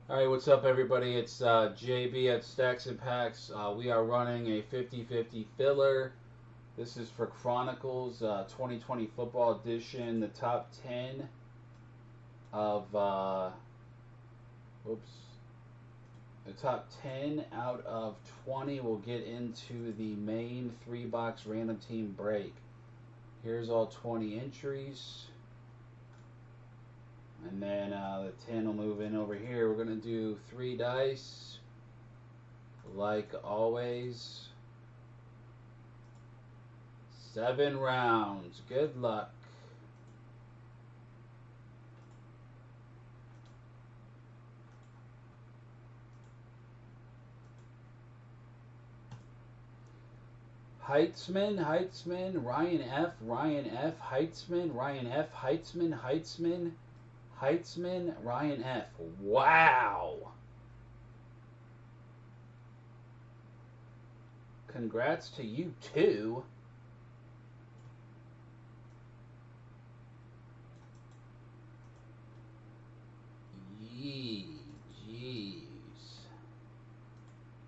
Alright, what's up, everybody? It's JB at Staxx and Packz. We are running a 50-50 filler. This is for Chronicles 2020 Football Edition. The top 10 of, whoops, the top 10 out of 20 will get into the main 3-box random team break. Here's all 20 entries. And then the 10 will move in over here. We're going to do 3 dice, like always. 7 rounds. Good luck. Heitzman, Ryan F, Heitzman, Ryan F. Wow! Congrats to you too.